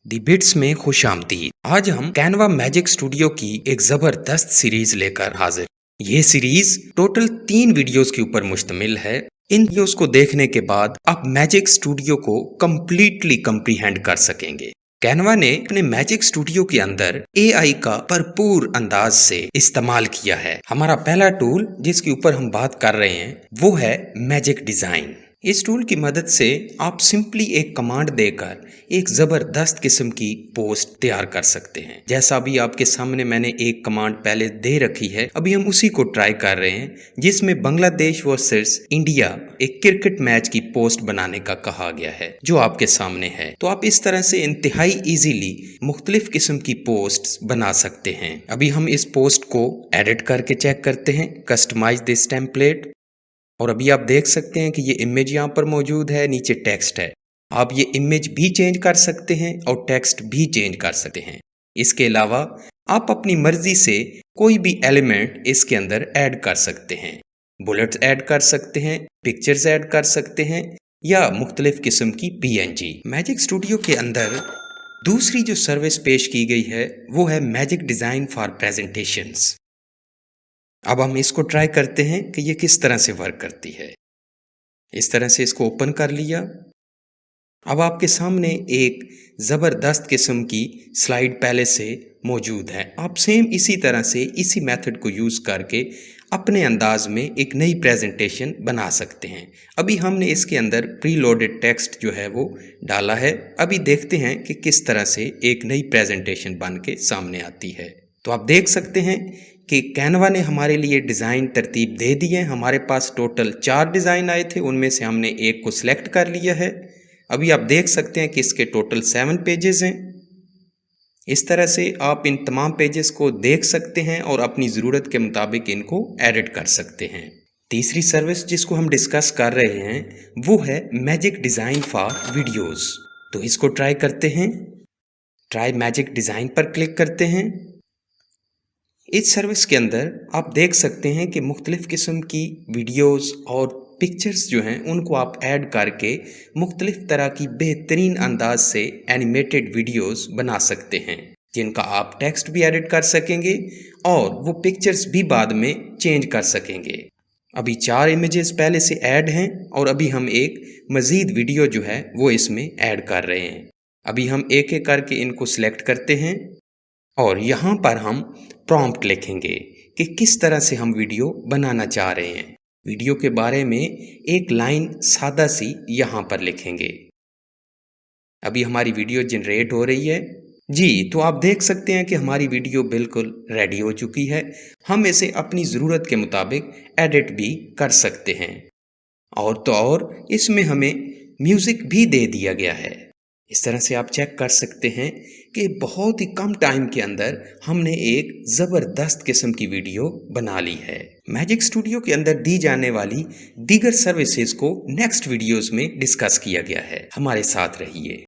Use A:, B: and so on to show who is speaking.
A: दी bits में खुश आमदीद। आज हम कैनवा मैजिक स्टूडियो की एक जबरदस्त सीरीज लेकर हाजिर। ये सीरीज टोटल 3 वीडियोस के ऊपर मुश्तमिल है। इन वीडियोस को देखने के बाद आप मैजिक स्टूडियो को कंप्लीटली कंप्रीहेंड कर सकेंगे। कैनवा ने अपने मैजिक स्टूडियो के अंदर एआई का भरपूर अंदाज से इस्तेमाल किया है। हमारा पहला टूल जिसके ऊपर हम बात कर रहे हैं वो है मैजिक डिजाइन। इस टूल की मदद से आप सिंपली एक कमांड देकर एक जबरदस्त किस्म की पोस्ट तैयार कर सकते हैं। जैसा अभी आपके सामने मैंने एक कमांड पहले दे रखी है, अभी हम उसी को ट्राई कर रहे हैं, जिसमें बांग्लादेश वर्सेस इंडिया एक क्रिकेट मैच की पोस्ट बनाने का कहा गया है, जो आपके सामने है। तो आप इस तरह से इंतहाई इजीली मुख्तलिफ किस्म की पोस्ट बना सकते हैं। अभी हम इस पोस्ट को एडिट करके चेक करते हैं, कस्टमाइज दिस टेम्पलेट। और अभी आप देख सकते हैं कि ये इमेज यहाँ पर मौजूद है, नीचे टेक्स्ट है। आप ये इमेज भी चेंज कर सकते हैं और टेक्स्ट भी चेंज कर सकते हैं। इसके अलावा आप अपनी मर्जी से कोई भी एलिमेंट इसके अंदर ऐड कर सकते हैं। बुलेट्स ऐड कर सकते हैं, पिक्चर्स ऐड कर सकते हैं या मुख्तलिफ किस्म की PNG। मैजिक स्टूडियो के अंदर दूसरी जो सर्विस पेश की गई है वो है मैजिक डिज़ाइन फॉर प्रेजेंटेशंस। अब हम इसको ट्राई करते हैं कि ये किस तरह से वर्क करती है। इस तरह से इसको ओपन कर लिया। अब आपके सामने एक ज़बरदस्त किस्म की स्लाइड पहले से मौजूद है। आप सेम इसी तरह से इसी मेथड को यूज़ करके अपने अंदाज में एक नई प्रेजेंटेशन बना सकते हैं। अभी हमने इसके अंदर प्री लोडेड टेक्स्ट जो है वो डाला है। अभी देखते हैं कि किस तरह से एक नई प्रेजेंटेशन बन के सामने आती है। तो आप देख सकते हैं कि कैनवा ने हमारे लिए डिज़ाइन तरतीब दे दी है। हमारे पास टोटल 4 डिज़ाइन आए थे, उनमें से हमने एक को सिलेक्ट कर लिया है। अभी आप देख सकते हैं कि इसके टोटल 7 पेजेस हैं। इस तरह से आप इन तमाम पेजेस को देख सकते हैं और अपनी ज़रूरत के मुताबिक इनको एडिट कर सकते हैं। तीसरी सर्विस जिसको हम डिस्कस कर रहे हैं वो है मैजिक डिज़ाइन फॉर वीडियोज़। तो इसको ट्राई करते हैं। ट्राई मैजिक डिज़ाइन पर क्लिक करते हैं। इस सर्विस के अंदर आप देख सकते हैं कि मुख्तलिफ़ किस्म की वीडियोस और पिक्चर्स जो हैं उनको आप ऐड करके मुख्तलिफ़ तरह की बेहतरीन अंदाज से एनिमेटेड वीडियोस बना सकते हैं, जिनका आप टेक्स्ट भी एडिट कर सकेंगे और वो पिक्चर्स भी बाद में चेंज कर सकेंगे। अभी 4 इमेजेस पहले से ऐड हैं और अभी हम एक मज़ीद वीडियो जो है वो इसमें ऐड कर रहे हैं। अभी हम एक एक करके इनको सिलेक्ट करते हैं और यहाँ पर हम प्रॉम्प्ट लिखेंगे कि किस तरह से हम वीडियो बनाना चाह रहे हैं। वीडियो के बारे में एक लाइन सादा सी यहाँ पर लिखेंगे। अभी हमारी वीडियो जनरेट हो रही है जी। तो आप देख सकते हैं कि हमारी वीडियो बिल्कुल रेडी हो चुकी है। हम इसे अपनी ज़रूरत के मुताबिक एडिट भी कर सकते हैं। और तो और इसमें हमें म्यूज़िक भी दे दिया गया है। इस तरह से आप चेक कर सकते हैं कि बहुत ही कम टाइम के अंदर हमने एक ज़बरदस्त किस्म की वीडियो बना ली है। मैजिक स्टूडियो के अंदर दी जाने वाली दीगर सर्विसेज को नेक्स्ट वीडियोस में डिस्कस किया गया है। हमारे साथ रहिए।